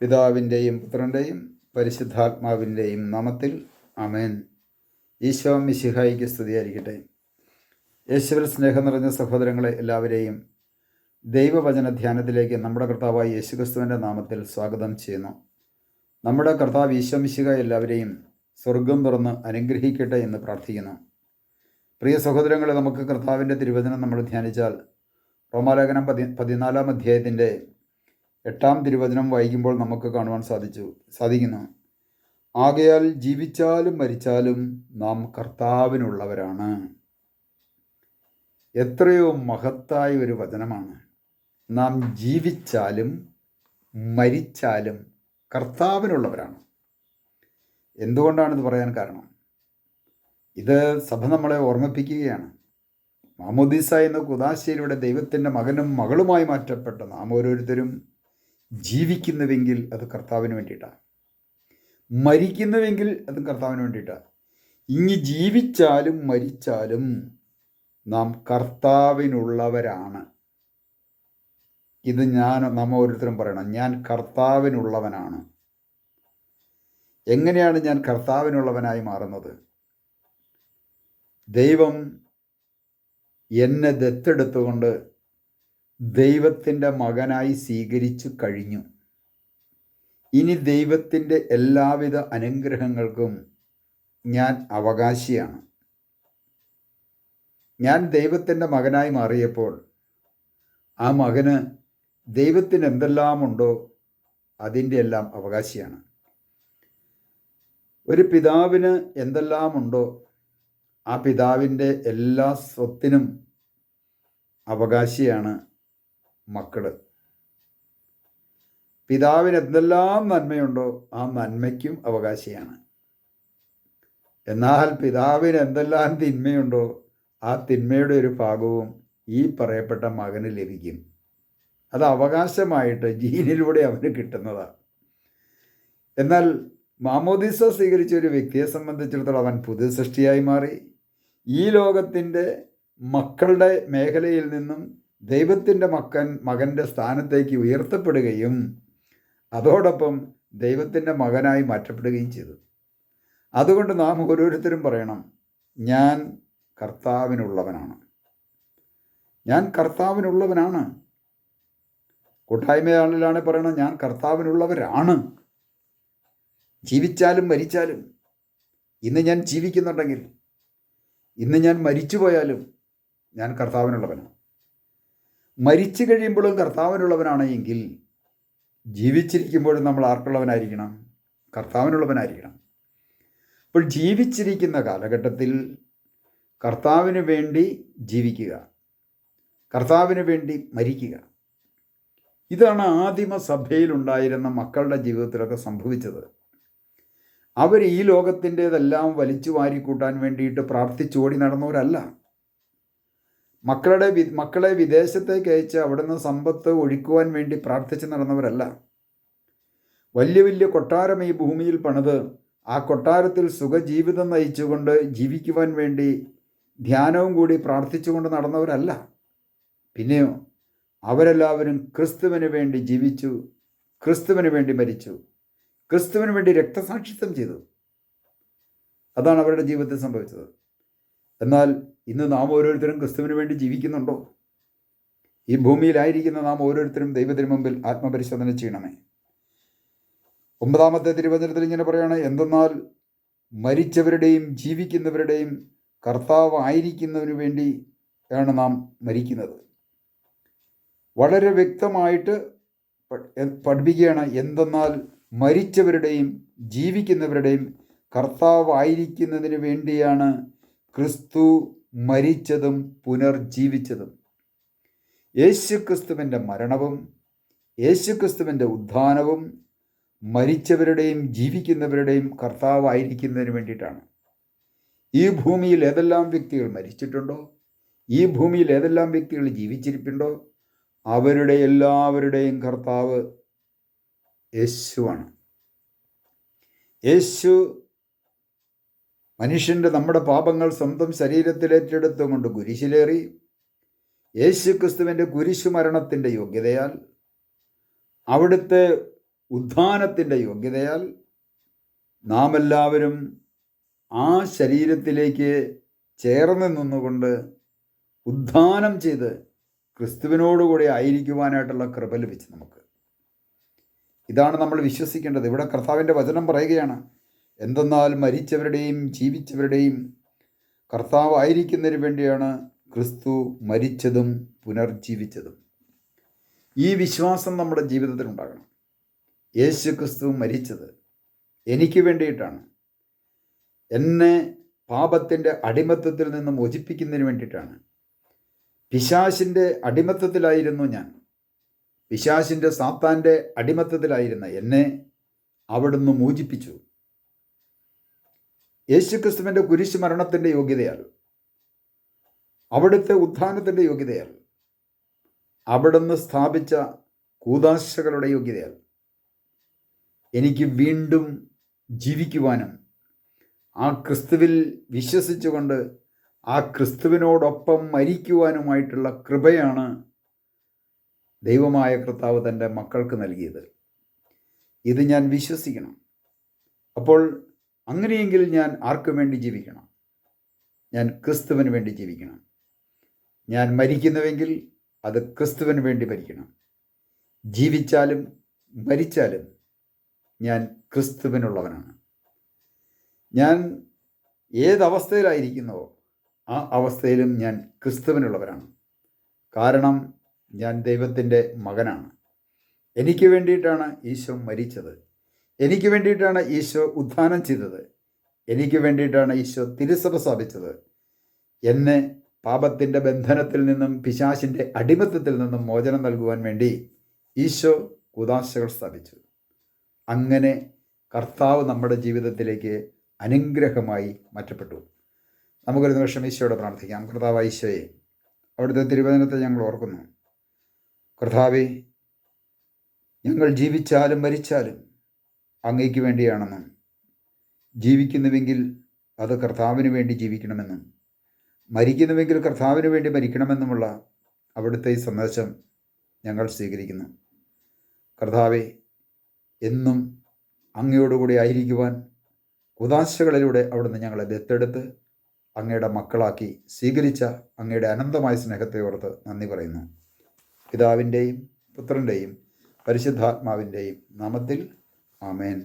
പിതാവിൻ്റെയും പുത്രൻ്റെയും പരിശുദ്ധാത്മാവിൻ്റെയും നാമത്തിൽ ആമേൻ. ഈശോ മിശിഹായിക്ക് സ്തുതിയായിരിക്കട്ടെ. യേശുവിൽ സ്നേഹം നിറഞ്ഞ സഹോദരങ്ങളെ എല്ലാവരെയും ദൈവവചന ധ്യാനത്തിലേക്ക് നമ്മുടെ കർത്താവായ യേശുക്രിസ്തുവിൻ്റെ നാമത്തിൽ സ്വാഗതം ചെയ്യുന്നു. നമ്മുടെ കർത്താവ് ഈശോ മിശിഹ എല്ലാവരെയും സ്വർഗം തുറന്ന് അനുഗ്രഹിക്കട്ടെ എന്ന് പ്രാർത്ഥിക്കുന്നു. പ്രിയ സഹോദരങ്ങളെ, നമുക്ക് കർത്താവിൻ്റെ തിരുവചനം നമ്മൾ ധ്യാനിച്ചാൽ റോമാലേഖനം 14 അധ്യായത്തിൻ്റെ 8 തിരുവചനം വായിക്കുമ്പോൾ നമുക്ക് കാണുവാൻ സാധിക്കുന്നു. ആകയാൽ ജീവിച്ചാലും മരിച്ചാലും നാം കർത്താവിനുള്ളവരാണ്. എത്രയോ മഹത്തായ ഒരു വചനമാണ്. നാം ജീവിച്ചാലും മരിച്ചാലും കർത്താവിനുള്ളവരാണ്. എന്തുകൊണ്ടാണിത് പറയാൻ കാരണം? ഇത് സഭ നമ്മളെ ഓർമ്മിപ്പിക്കുകയാണ്. മാമോദീസ എന്ന കുദാശയിലൂടെ ദൈവത്തിൻ്റെ മകനും മകളുമായി മാറ്റപ്പെട്ട നാം ഓരോരുത്തരും ജീവിക്കുന്നുവെങ്കിൽ അത് കർത്താവിന് വേണ്ടിയിട്ടാണ്, മരിക്കുന്നുവെങ്കിൽ അത് കർത്താവിന് വേണ്ടിയിട്ടാണ്. ഇനി ജീവിച്ചാലും മരിച്ചാലും നാം കർത്താവിനുള്ളവരാണ്. ഇത് നാം ഓരോരുത്തരും പറയണം, ഞാൻ കർത്താവിനുള്ളവനാണ്. എങ്ങനെയാണ് ഞാൻ കർത്താവിനുള്ളവനായി മാറുന്നത്? ദൈവം എന്നെ ദത്തെടുത്തുകൊണ്ട് ദൈവത്തിൻ്റെ മകനായി സ്വീകരിച്ചു കഴിഞ്ഞു. ഇനി ദൈവത്തിൻ്റെ എല്ലാവിധ അനുഗ്രഹങ്ങൾക്കും ഞാൻ അവകാശിയാണ്. ഞാൻ ദൈവത്തിൻ്റെ മകനായി മാറിയപ്പോൾ ആ മകന് ദൈവത്തിന് എന്തെല്ലാമുണ്ടോ അതിൻ്റെ എല്ലാം അവകാശിയാണ്. ഒരു പിതാവിന് എന്തെല്ലാമുണ്ടോ ആ പിതാവിൻ്റെ എല്ലാ സ്വത്തിനും അവകാശിയാണ് മക്കൾ. പിതാവിന് എന്തെല്ലാം നന്മയുണ്ടോ ആ നന്മയ്ക്കും അവകാശിയാണ്. എന്നാൽ പിതാവിന് എന്തെല്ലാം തിന്മയുണ്ടോ ആ തിന്മയുടെ ഒരു ഭാഗവും ഈ പറയപ്പെട്ട മകന് ലഭിക്കും. അത് അവകാശമായിട്ട് ജീനിലൂടെ അവന് കിട്ടുന്നതാണ്. എന്നാൽ മാമോദീസ സ്വീകരിച്ച ഒരു വ്യക്തിയെ സംബന്ധിച്ചിടത്തോളം അവൻ പുതു സൃഷ്ടിയായി മാറി. ഈ ലോകത്തിൻ്റെ മക്കളുടെ മേഖലയിൽ നിന്നും ദൈവത്തിൻ്റെ മകൻ്റെ സ്ഥാനത്തേക്ക് ഉയർത്തപ്പെടുകയും അതോടൊപ്പം ദൈവത്തിൻ്റെ മകനായി മാറ്റപ്പെടുകയും ചെയ്തു. അതുകൊണ്ട് നാം ഓരോരുത്തരും പറയണം, ഞാൻ കർത്താവിനുള്ളവനാണ്. ഞാൻ കർത്താവിനുള്ളവനാണ്. കൂട്ടായ്മയാളിലാണ് പറയണം, ഞാൻ കർത്താവിനുള്ളവരാണ്. ജീവിച്ചാലും മരിച്ചാലും, ഇന്ന് ഞാൻ ജീവിക്കുന്നുണ്ടെങ്കിൽ, ഇന്ന് ഞാൻ മരിച്ചു പോയാലും ഞാൻ കർത്താവിനുള്ളവനാണ്. മരിച്ചു കഴിയുമ്പോഴും കർത്താവിനുള്ളവനാണ് എങ്കിൽ ജീവിച്ചിരിക്കുമ്പോഴും നമ്മൾ ആർക്കുള്ളവനായിരിക്കണം? കർത്താവിനുള്ളവനായിരിക്കണം. അപ്പോൾ ജീവിച്ചിരിക്കുന്ന കാലഘട്ടത്തിൽ കർത്താവിന് വേണ്ടി ജീവിക്കുക, കർത്താവിന് വേണ്ടി മരിക്കുക. ഇതാണ് ആദിമ സഭയിലുണ്ടായിരുന്ന മക്കളുടെ ജീവിതത്തിലൊക്കെ സംഭവിച്ചത്. അവർ ഈ ലോകത്തിൻ്റെതെല്ലാം വലിച്ചു വാരിക്കൂട്ടാൻ വേണ്ടിയിട്ട് പ്രാർത്ഥിച്ചോടി നടന്നവരല്ല. മക്കളെ വിദേശത്തേക്ക് അയച്ച് അവിടുന്ന് സമ്പത്ത് ഒഴിക്കുവാൻ വേണ്ടി പ്രാർത്ഥിച്ച് നടന്നവരല്ല. വലിയ വലിയ കൊട്ടാരം ഈ ഭൂമിയിൽ പണിത് ആ കൊട്ടാരത്തിൽ സുഖജീവിതം നയിച്ചുകൊണ്ട് ജീവിക്കുവാൻ വേണ്ടി ധ്യാനവും കൂടി പ്രാർത്ഥിച്ചുകൊണ്ട് നടന്നവരല്ല. പിന്നെയോ അവരെല്ലാവരും ക്രിസ്തുവിന് വേണ്ടി ജീവിച്ചു, ക്രിസ്തുവിന് വേണ്ടി മരിച്ചു, ക്രിസ്തുവിന് വേണ്ടി രക്തസാക്ഷിത്വം ചെയ്തു. അതാണ് അവരുടെ ജീവിതത്തിൽ സംഭവിച്ചത്. എന്നാൽ ഇന്ന് നാം ഓരോരുത്തരും ക്രിസ്തുവിന് വേണ്ടി ജീവിക്കുന്നുണ്ടോ? ഈ ഭൂമിയിലായിരിക്കുന്ന നാം ഓരോരുത്തരും ദൈവത്തിന് മുമ്പിൽ ആത്മപരിശോധന ചെയ്യണമേ. 9 തിരുവചനത്തിൽ ഇങ്ങനെ പറയാണ്, എന്തെന്നാൽ മരിച്ചവരുടെയും ജീവിക്കുന്നവരുടെയും കർത്താവ് ആയിരിക്കുന്നതിന് വേണ്ടിയാണ് നാം മരിക്കുന്നത്. വളരെ വ്യക്തമായിട്ട് പഠിപ്പിക്കുകയാണ്, എന്തെന്നാൽ മരിച്ചവരുടെയും ജീവിക്കുന്നവരുടെയും കർത്താവ് ആയിരിക്കുന്നതിന് വേണ്ടിയാണ് ക്രിസ്തു മരിച്ചതും പുനർജീവിച്ചതും. യേശുക്രിസ്തുവിൻ്റെ മരണവും യേശുക്രിസ്തുവിൻ്റെ ഉത്ഥാനവും മരിച്ചവരുടെയും ജീവിക്കുന്നവരുടെയും കർത്താവായിരിക്കുന്നതിന് വേണ്ടിയിട്ടാണ്. ഈ ഭൂമിയിൽ ഏതെല്ലാം വ്യക്തികൾ മരിച്ചിട്ടുണ്ടോ, ഈ ഭൂമിയിൽ ഏതെല്ലാം വ്യക്തികൾ ജീവിച്ചിരിപ്പുണ്ടോ, അവരുടെ എല്ലാവരുടെയും കർത്താവ് യേശുവാണ്. യേശു മനുഷ്യൻ്റെ നമ്മുടെ പാപങ്ങൾ സ്വന്തം ശരീരത്തിലേറ്റെടുത്തുകൊണ്ട് കുരിശിലേറി യേശു ക്രിസ്തുവിൻ്റെ കുരിശുമരണത്തിൻ്റെ യോഗ്യതയാൽ അവിടുത്തെ ഉദ്ധാനത്തിൻ്റെ യോഗ്യതയാൽ നാം എല്ലാവരും ആ ശരീരത്തിലേക്ക് ചേർന്ന് നിന്നുകൊണ്ട് ഉദ്ധാനം ചെയ്ത് ക്രിസ്തുവിനോടുകൂടി ആയിരിക്കുവാനായിട്ടുള്ള കൃപ ലഭിച്ചു നമുക്ക്. ഇതാണ് നമ്മൾ വിശ്വസിക്കേണ്ടത്. ഇവിടെ കർത്താവിൻ്റെ വചനം പറയുകയാണ്, എന്തെന്നാൽ മരിച്ചവരുടെയും ജീവിച്ചവരുടെയും കർത്താവ് ആയിരിക്കുന്നതിന് വേണ്ടിയാണ് ക്രിസ്തു മരിച്ചതും പുനർജീവിച്ചതും. ഈ വിശ്വാസം നമ്മുടെ ജീവിതത്തിൽ ഉണ്ടാകണം. യേശു ക്രിസ്തു മരിച്ചത് എനിക്ക് വേണ്ടിയിട്ടാണ്. എന്നെ പാപത്തിൻ്റെ അടിമത്തത്തിൽ നിന്ന് മോചിപ്പിക്കുന്നതിന് വേണ്ടിയിട്ടാണ്. പിശാചിൻ്റെ അടിമത്തത്തിലായിരുന്നു ഞാൻ. പിശാചിൻ്റെ സാത്താൻ്റെ അടിമത്തത്തിലായിരുന്ന എന്നെ അവിടുന്ന് മോചിപ്പിച്ചു. യേശുക്രിസ്തുവിൻ്റെ കുരിശ് മരണത്തിൻ്റെ യോഗ്യതയാൽ, അവിടുത്തെ ഉത്ഥാനത്തിൻ്റെ യോഗ്യതയാൽ, അവിടുന്ന് സ്ഥാപിച്ച കൂദാശകളുടെ യോഗ്യതയാൽ എനിക്ക് വീണ്ടും ജീവിക്കുവാനും ആ ക്രിസ്തുവിൽ വിശ്വസിച്ചുകൊണ്ട് ആ ക്രിസ്തുവിനോടൊപ്പം മരിക്കുവാനുമായിട്ടുള്ള കൃപയാണ് ദൈവമായ കർത്താവ് തൻ്റെ മക്കൾക്ക് നൽകിയത്. ഇത് ഞാൻ വിശ്വസിക്കണം. അപ്പോൾ അങ്ങനെയെങ്കിൽ ഞാൻ ആർക്കു വേണ്ടി ജീവിക്കണം? ഞാൻ ക്രിസ്തുവിന് വേണ്ടി ജീവിക്കണം. ഞാൻ മരിക്കുന്നുവെങ്കിൽ അത് ക്രിസ്തുവിന് വേണ്ടി മരിക്കണം. ജീവിച്ചാലും മരിച്ചാലും ഞാൻ ക്രിസ്തുവിനുള്ളവനാണ്. ഞാൻ ഏതവസ്ഥയിലായിരിക്കുന്നുവോ ആ അവസ്ഥയിലും ഞാൻ ക്രിസ്തുവിനുള്ളവരാണ്. കാരണം ഞാൻ ദൈവത്തിൻ്റെ മകനാണ്. എനിക്ക് വേണ്ടിയിട്ടാണ് ഈശോ മരിച്ചത്. എനിക്ക് വേണ്ടിയിട്ടാണ് ഈശോ ഉദ്ധാനം ചെയ്തത്. എനിക്ക് വേണ്ടിയിട്ടാണ് ഈശോ തിരുസഭ സ്ഥാപിച്ചത്. എന്നെ പാപത്തിൻ്റെ ബന്ധനത്തിൽ നിന്നും പിശാചിൻ്റെ അടിമത്തത്തിൽ നിന്നും മോചനം നൽകുവാൻ വേണ്ടി ഈശോ കൂദാശകൾ സ്ഥാപിച്ചു. അങ്ങനെ കർത്താവ് നമ്മുടെ ജീവിതത്തിലേക്ക് അനുഗ്രഹമായി മാറ്റപ്പെട്ടു. നമുക്കൊരു നിമിഷം ഈശോയോട് പ്രാർത്ഥിക്കാം. കർത്താവായ ഈശോയെ, അവിടുത്തെ തിരുവചനത്തെ ഞങ്ങൾ ഓർക്കുന്നു. കർത്താവേ, ഞങ്ങൾ ജീവിച്ചാലും മരിച്ചാലും അങ്ങയ്ക്ക് വേണ്ടിയാണെന്നും ജീവിക്കുന്നുവെങ്കിൽ അത് കർത്താവിന് വേണ്ടി ജീവിക്കണമെന്നും മരിക്കുന്നുവെങ്കിൽ കർത്താവിന് വേണ്ടി മരിക്കണമെന്നുമുള്ള അവിടുത്തെ ഈ സന്ദേശം ഞങ്ങൾ സ്വീകരിക്കുന്നു. കർത്താവെ, എന്നും അങ്ങയോടുകൂടി ആയിരിക്കുവാൻ കൂദാശകളിലൂടെ അവിടുന്ന് ഞങ്ങളെ ദത്തെടുത്ത് അങ്ങയുടെ മക്കളാക്കി സ്വീകരിച്ച അങ്ങയുടെ അനന്തമായ സ്നേഹത്തെ ഓർത്ത് നന്ദി പറയുന്നു. പിതാവിൻ്റെയും പുത്രൻ്റെയും പരിശുദ്ധാത്മാവിൻ്റെയും നാമത്തിൽ ആമേൻ.